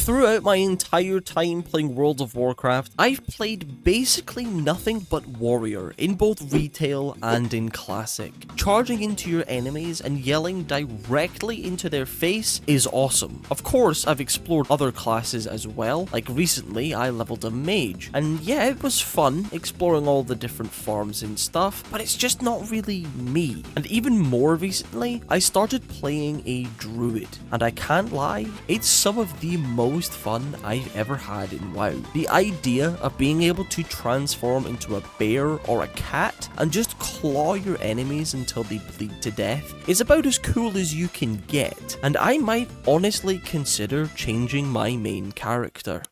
throughout my entire time playing World of Warcraft, I've played basically nothing but warrior in both retail and in classic. Charging into your enemies and yelling directly into their face is awesome. Of course, I've explored other classes as well, like recently I leveled a mage, and yeah, it was fun exploring all the different farms and stuff, but it's just not really me. And even more recently, I started playing a druid, and I can't lie, it's some of the most fun I've ever had in WoW. The idea of being able to transform into a bear or a cat and just claw your enemies until they bleed to death is about as cool as you can get, and I might honestly consider changing my main character.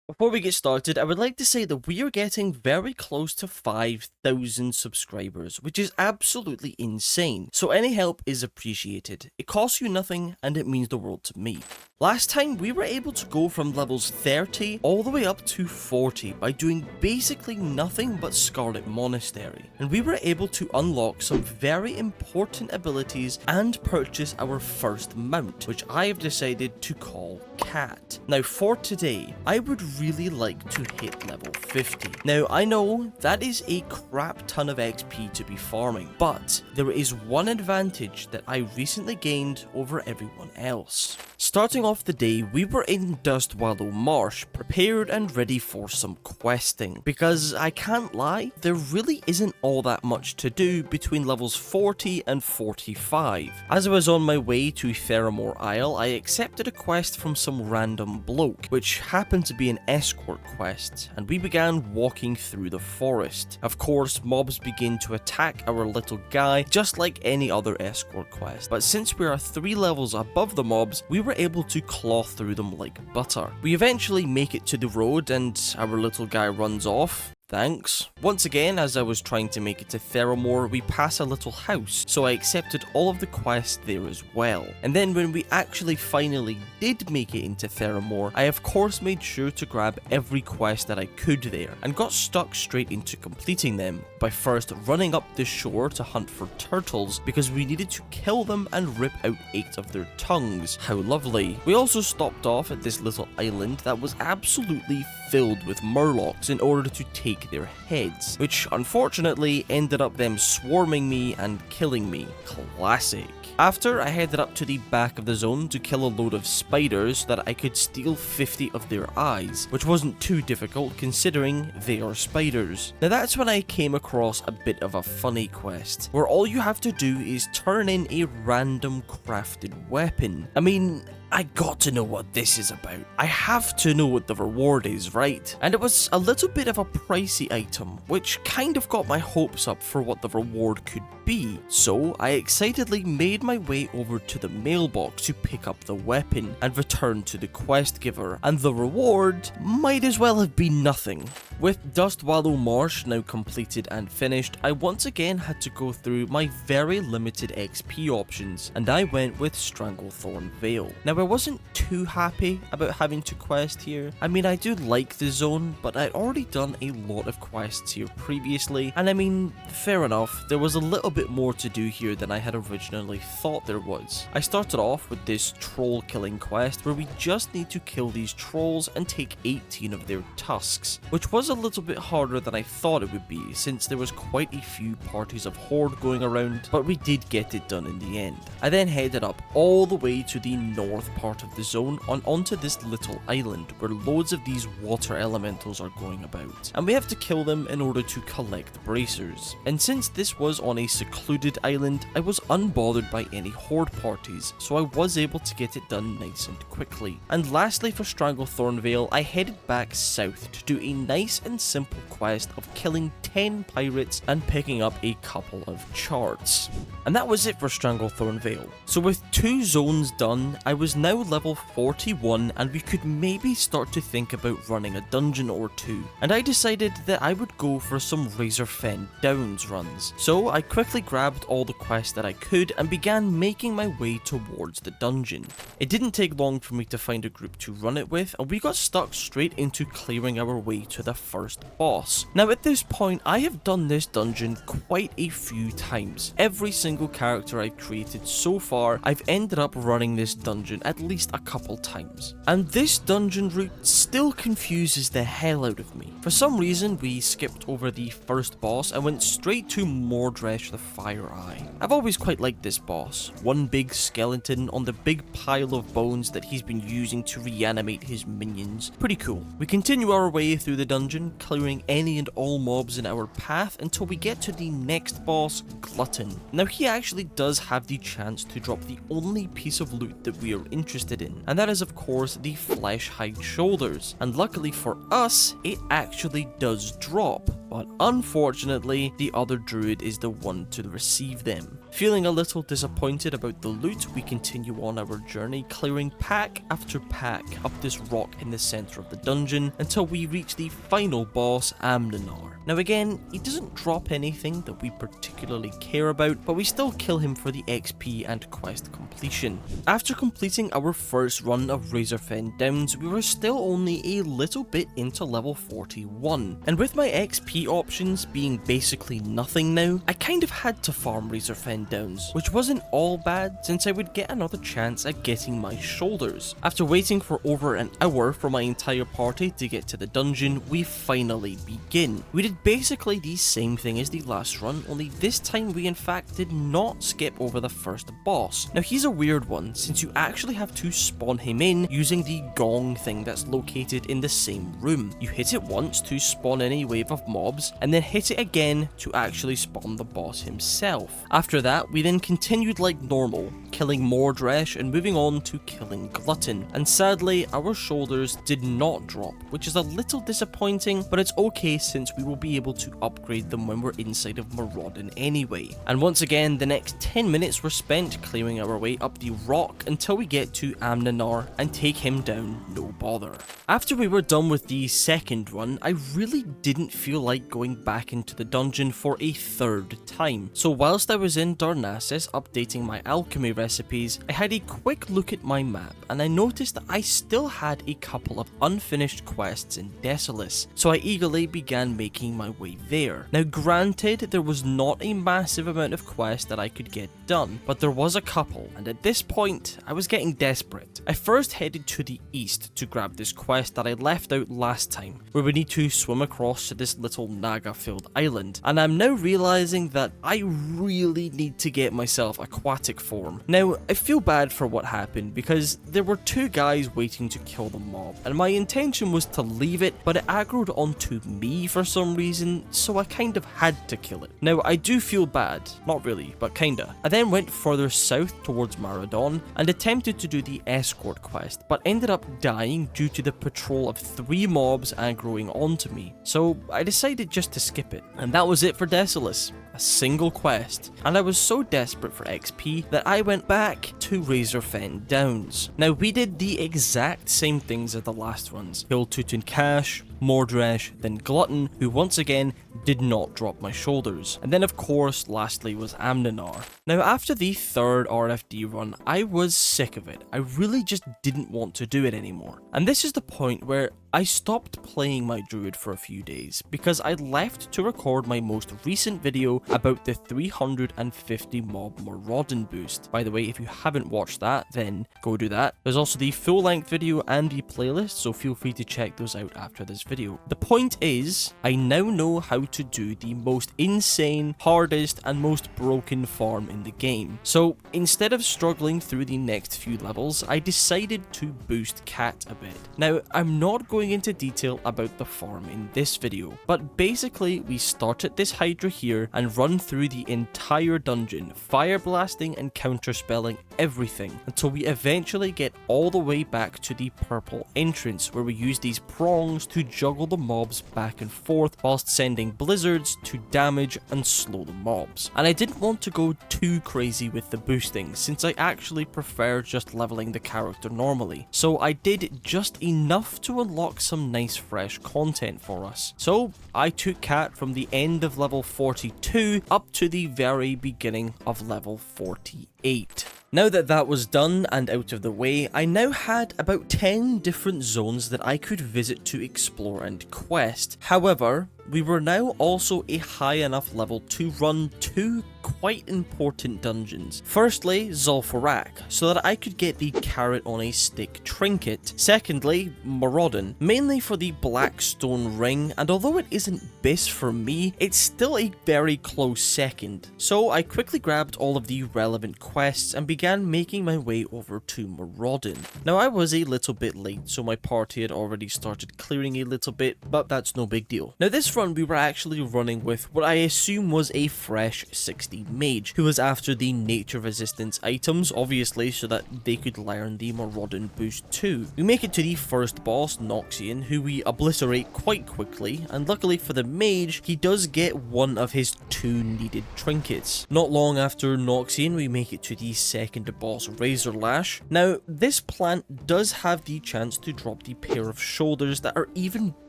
Before we get started, I would like to say that we are getting very close to 5,000 subscribers, which is absolutely insane, so any help is appreciated. It costs you nothing and it means the world to me. Last time, we were able to go from levels 30 all the way up to 40 by doing basically nothing but Scarlet Monastery, and we were able to unlock some very important abilities and purchase our first mount, which I have decided to call Cat. Now for today, I would really like to hit level 50. Now I know that is a crap ton of XP to be farming, but there is one advantage that I recently gained over everyone else. Starting off the day, we were in Dustwallow Marsh, prepared and ready for some questing, because I can't lie, there really isn't all that much to do between levels 40 and 45. As I was on my way to Theramore Isle, I accepted a quest from some random bloke, which happened to be an escort quest, and we began walking through the forest. Of course, mobs begin to attack our little guy, just like any other escort quest, but since we are 3 levels above the mobs, we were able to claw through them like butter. We eventually make it to the road and our little guy runs off. Thanks. Once again, as I was trying to make it to Theramore, we pass a little house, so I accepted all of the quests there as well. And then when we actually finally did make it into Theramore, I of course made sure to grab every quest that I could there, and got stuck straight into completing them by first running up the shore to hunt for turtles, because we needed to kill them and rip out 8 of their tongues. How lovely. We also stopped off at this little island that was absolutely filled with murlocs in order to take their heads, which unfortunately ended up them swarming me and killing me. Classic. After, I headed up to the back of the zone to kill a load of spiders so that I could steal 50 of their eyes, which wasn't too difficult considering they are spiders. Now that's when I came across a bit of a funny quest, where all you have to do is turn in a random crafted weapon. I mean, I got to know what this is about. I have to know what the reward is, right? And it was a little bit of a pricey item, which kind of got my hopes up for what the reward could be. So I excitedly made my way over to the mailbox to pick up the weapon and return to the quest giver, and the reward might as well have been nothing. With Dustwallow Marsh now completed and finished, I once again had to go through my very limited XP options, and I went with Stranglethorn Vale. Now I wasn't too happy about having to quest here. I mean, I do like the zone, but I'd already done a lot of quests here previously, and I mean, fair enough, there was a little bit more to do here than I had originally thought there was. I started off with this troll killing quest where we just need to kill these trolls and take 18 of their tusks, which was a little bit harder than I thought it would be since there was quite a few parties of horde going around, but we did get it done in the end. I then headed up all the way to the north part of the zone onto this little island where loads of these water elementals are going about, and we have to kill them in order to collect bracers. And since this was on a secluded island, I was unbothered by any horde parties, so I was able to get it done nice and quickly. And lastly, for Stranglethorn Vale, I headed back south to do a nice and simple quest of killing 10 pirates and picking up a couple of charts. And that was it for Stranglethorn Vale. So with 2 zones done, I was now level 41 and we could maybe start to think about running a dungeon or 2. And I decided that I would go for some Razorfen Downs runs. So I quickly grabbed all the quests that I could and began making my way towards the dungeon. It didn't take long for me to find a group to run it with, and we got stuck straight into clearing our way to the first boss. Now at this point, I have done this dungeon quite a few times. Every single character I've created so far, I've ended up running this dungeon at least a couple times. And this dungeon route still confuses the hell out of me. For some reason, we skipped over the first boss and went straight to Mordresh the Fire Eye. I've always quite liked this boss. One big skeleton on the big pile of bones that he's been using to reanimate his minions. Pretty cool. We continue our way through the dungeon, clearing any and all mobs in our path until we get to the next boss, Glutton. Now he actually does have the chance to drop the only piece of loot that we are interested in, and that is of course the flesh hide shoulders. And luckily for us, it actually does drop, but unfortunately the other druid is the one to receive them. Feeling a little disappointed about the loot, we continue on our journey, clearing pack after pack up this rock in the center of the dungeon until we reach the final boss, Amnanar. Now again, he doesn't drop anything that we particularly care about, but we still kill him for the XP and quest completion. After completing our first run of Razorfen Downs, we were still only a little bit into level 41, and with my XP options being basically nothing now, I kind of had to farm Razorfen Downs, which wasn't all bad since I would get another chance at getting my shoulders. After waiting for over an hour for my entire party to get to the dungeon, we finally begin. We did basically the same thing as the last run, only this time we in fact did not skip over the first boss. Now he's a weird one since you actually have to spawn him in using the gong thing that's located in the same room. You hit it once to spawn in a wave of mobs and then hit it again to actually spawn the boss himself. After that, we then continued like normal, killing Mordresh and moving on to killing Glutton. And sadly, our shoulders did not drop, which is a little disappointing, but it's okay since we will be able to upgrade them when we're inside of Maraudon anyway. And once again, the next 10 minutes were spent clearing our way up the rock until we get to Amnanar and take him down no bother. After we were done with the second run, I really didn't feel like going back into the dungeon for a third time. So whilst I was in Darnassus updating my alchemy recipes, I had a quick look at my map and I noticed that I still had a couple of unfinished quests in Desolace, so I eagerly began making my way there. Now granted, there was not a massive amount of quests that I could get done, but there was a couple, and at this point, I was getting desperate. I first headed to the east to grab this quest that I left out last time, where we need to swim across to this little Naga-filled island, and I'm now realizing that I really need to get myself aquatic form. Now, I feel bad for what happened because there were two guys waiting to kill the mob, and my intention was to leave it, but it aggroed onto me for some reason, so I kind of had to kill it. Now, I do feel bad, not really, but kinda. I then went further south towards Maraudon and attempted to do the escort quest, but ended up dying due to the patrol of 3 mobs aggroing onto me, so I decided just to skip it. And that was it for Desolace. A single quest, and I was so desperate for XP that I went back to Razorfen Downs. Now we did the exact same things as the last runs. Killed Tutankash, Mordresh, then Glutton, who once again did not drop my shoulders. And then of course, lastly was Amnanar. Now after the third RFD run, I was sick of it. I really just didn't want to do it anymore. And this is the point where I stopped playing my druid for a few days because I left to record my most recent video about the 350 mob Maraudon boost. By the way, if you haven't watched that, then go do that. There's also the full length video and the playlist, so feel free to check those out after this video. The point is, I now know how to do the most insane, hardest, and most broken farm in the game. So instead of struggling through the next few levels, I decided to boost Cat a bit. Now, I'm not going into detail about the farm in this video, but basically we start at this Hydra here and run through the entire dungeon, fire blasting and counterspelling everything until we eventually get all the way back to the purple entrance where we use these prongs to juggle the mobs back and forth whilst sending blizzards to damage and slow the mobs. And I didn't want to go too crazy with the boosting since I actually prefer just leveling the character normally, so I did just enough to unlock some nice fresh content for us. So I took Cat from the end of level 42 up to the very beginning of level 48. Now that that was done and out of the way, I now had about 10 different zones that I could visit to explore and quest. However, we were now also a high enough level to run 2 quite important dungeons. Firstly, Zul'Farrak, so that I could get the carrot on a stick trinket. Secondly, Maraudon, mainly for the black stone ring, and although it isn't best for me, it's still a very close second. So I quickly grabbed all of the relevant quests and began making my way over to Maraudon. Now I was a little bit late, so my party had already started clearing a little bit, but that's no big deal. Now this run we were actually running with what I assume was a fresh 60 mage, who was after the nature resistance items, obviously so that they could learn the Maraudon boost too. We make it to the first boss, Noxian, who we obliterate quite quickly, and luckily for the mage, he does get one of his 2 needed trinkets. Not long after Noxian, we make it to the second boss, Razorlash. Now, this plant does have the chance to drop the pair of shoulders that are even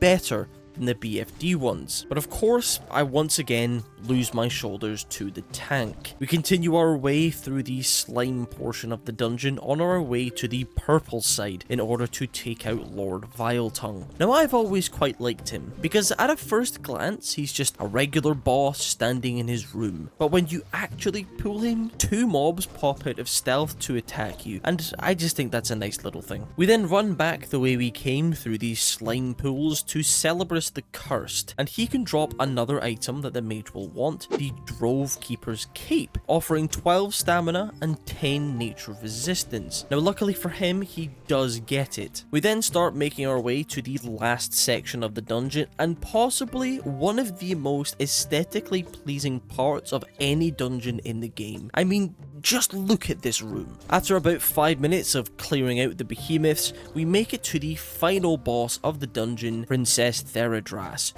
better than the BFD ones. But of course, I once again lose my shoulders to the tank. We continue our way through the slime portion of the dungeon on our way to the purple side in order to take out Lord Viletongue. Now I've always quite liked him, because at a first glance he's just a regular boss standing in his room. But when you actually pull him, 2 mobs pop out of stealth to attack you, and I just think that's a nice little thing. We then run back the way we came through these slime pools to Celebrus the Cursed, and he can drop another item that the mage will want, the Drove Keeper's Cape, offering 12 stamina and 10 nature resistance. Now luckily for him, he does get it. We then start making our way to the last section of the dungeon, and possibly one of the most aesthetically pleasing parts of any dungeon in the game. I mean, just look at this room. After about 5 minutes of clearing out the behemoths, we make it to the final boss of the dungeon, Princess Theramore,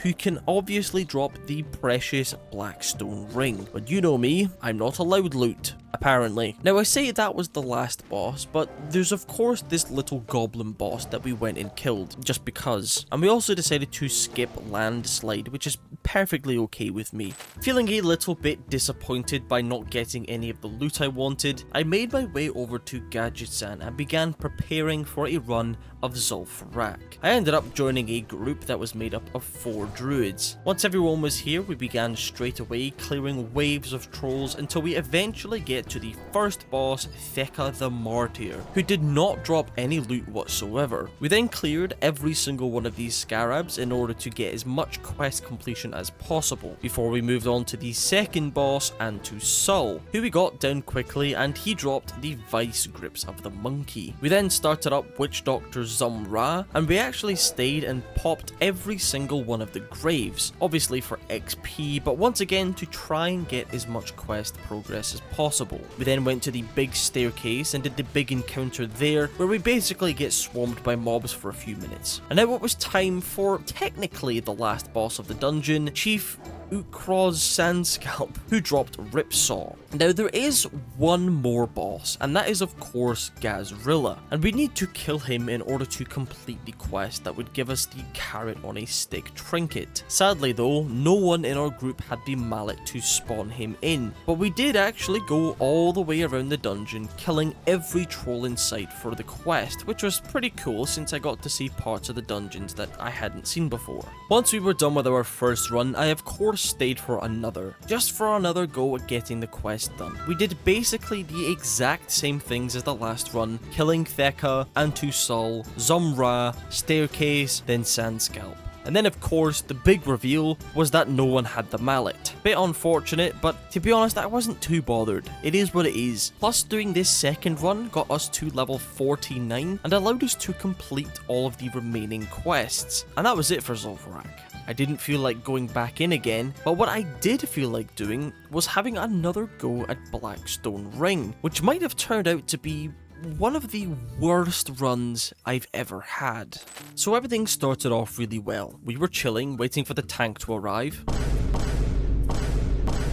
who can obviously drop the precious Blackstone ring. But you know me, I'm not allowed loot, apparently. Now I say that was the last boss, but there's of course this little goblin boss that we went and killed, just because. And we also decided to skip Landslide, which is perfectly okay with me. Feeling a little bit disappointed by not getting any of the loot I wanted, I made my way over to Gadgetsan and began preparing for a run of Zul'Farrak. I ended up joining a group that was made up of 4 druids. Once everyone was here, we began straight away clearing waves of trolls until we eventually get to the first boss, Theka the Martyr, who did not drop any loot whatsoever. We then cleared every single one of these scarabs in order to get as much quest completion as possible, before we moved on to the second boss, and to Sol, who we got down quickly, and he dropped the vice grips of the monkey. We then started up Witch Doctor Zum'Ra, and we actually stayed and popped every single one of the graves, obviously for XP, but once again to try and get as much quest progress as possible. We then went to the big staircase and did the big encounter there, where we basically get swarmed by mobs for a few minutes. And now it was time for technically the last boss of the dungeon, Chief Ukroz Sandscalp, who dropped Ripsaw. Now there is one more boss, and that is of course Gazrilla, and we need to kill him in order to complete the quest that would give us the carrot on a stick trinket. Sadly though, no one in our group had the mallet to spawn him in, but we did actually go all the way around the dungeon, killing every troll in sight for the quest, which was pretty cool since I got to see parts of the dungeons that I hadn't seen before. Once we were done with our first run, I of course stayed for another, just for another go at getting the quest done. We did basically the exact same things as the last run, killing Theka, Antusol, Zum'Ra, Staircase, then Sandscalp. And then of course, the big reveal was that no one had the mallet. Bit unfortunate, but to be honest, I wasn't too bothered. It is what it is. Plus, doing this second run got us to level 49 and allowed us to complete all of the remaining quests. And that was it for Zul'Farrak. I didn't feel like going back in again, but what I did feel like doing was having another go at Blackstone Ring, which might have turned out to be one of the worst runs I've ever had. So everything started off really well. We were chilling, waiting for the tank to arrive.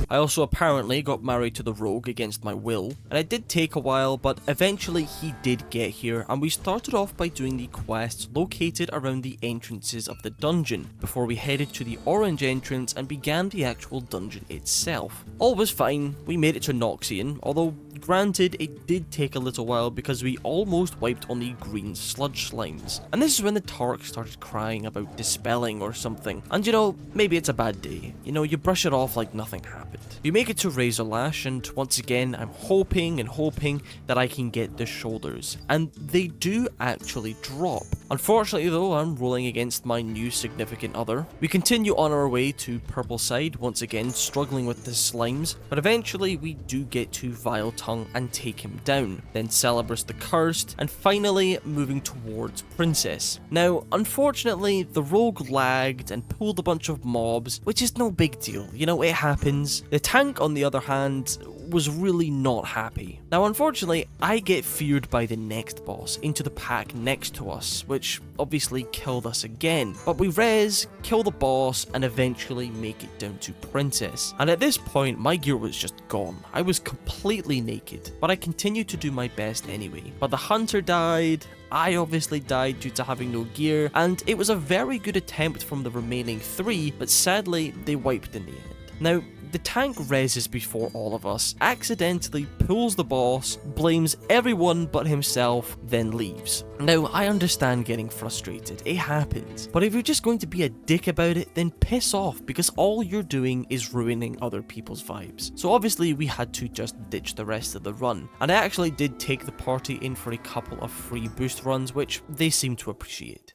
I also apparently got married to the rogue against my will, and it did take a while, but eventually he did get here, and we started off by doing the quests located around the entrances of the dungeon, before we headed to the orange entrance and began the actual dungeon itself. All was fine, we made it to Noxian, although granted it did take a little while because we almost wiped on the green sludge slimes. And this is when the Tark started crying about dispelling or something, and you know, maybe it's a bad day, you know, you brush it off like nothing happened. it. You make it to Razorlash, and once again, I'm hoping and hoping that I can get the shoulders, and they do actually drop. Unfortunately though, I'm rolling against my new significant other. We continue on our way to Purpleside, once again struggling with the slimes, but eventually we do get to Vile Tongue and take him down, then Celebrus the Cursed, and finally moving towards Princess. Now, unfortunately, the rogue lagged and pulled a bunch of mobs, which is no big deal, you know, it happens. The tank, on the other hand, was really not happy. Now, unfortunately, I get feared by the next boss into the pack next to us, which obviously killed us again. But we res, kill the boss, and eventually make it down to Princess. And at this point, my gear was just gone. I was completely naked, but I continued to do my best anyway. But the hunter died, I obviously died due to having no gear, and it was a very good attempt from the remaining 3, but sadly, they wiped in the end. Now, the tank reses before all of us, accidentally pulls the boss, blames everyone but himself, then leaves. Now, I understand getting frustrated, it happens, but if you're just going to be a dick about it, then piss off, because all you're doing is ruining other people's vibes. So obviously we had to just ditch the rest of the run, and I actually did take the party in for a couple of free boost runs, which they seemed to appreciate.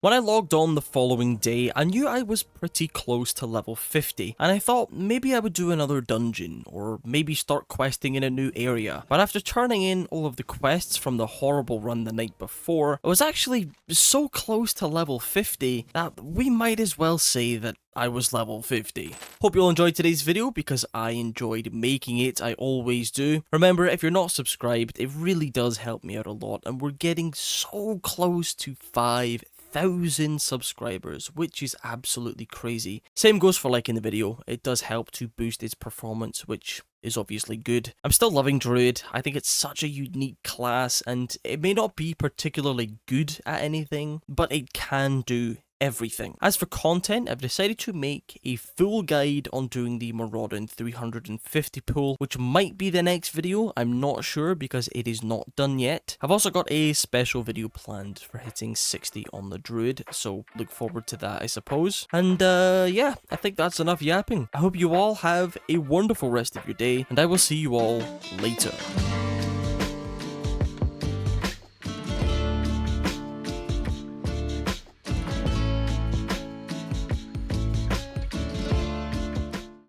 When I logged on the following day, I knew I was pretty close to level 50, and I thought maybe I would do another dungeon, or maybe start questing in a new area. But after turning in all of the quests from the horrible run the night before, I was actually so close to level 50 that we might as well say that I was level 50. Hope you all enjoyed today's video because I enjoyed making it, I always do. Remember, if you're not subscribed, it really does help me out a lot, and we're getting so close to 5,000 subscribers, which is absolutely crazy. Same goes for liking the video, it does help to boost its performance, which is obviously good. I'm still loving Druid, I think it's such a unique class, and it may not be particularly good at anything, but it can do everything. As for content, I've decided to make a full guide on doing the Maraudon 350 pull, which might be the next video, I'm not sure because it is not done yet. I've also got a special video planned for hitting 60 on the Druid, so look forward to that I suppose. And yeah, I think that's enough yapping. I hope you all have a wonderful rest of your day, and I will see you all later.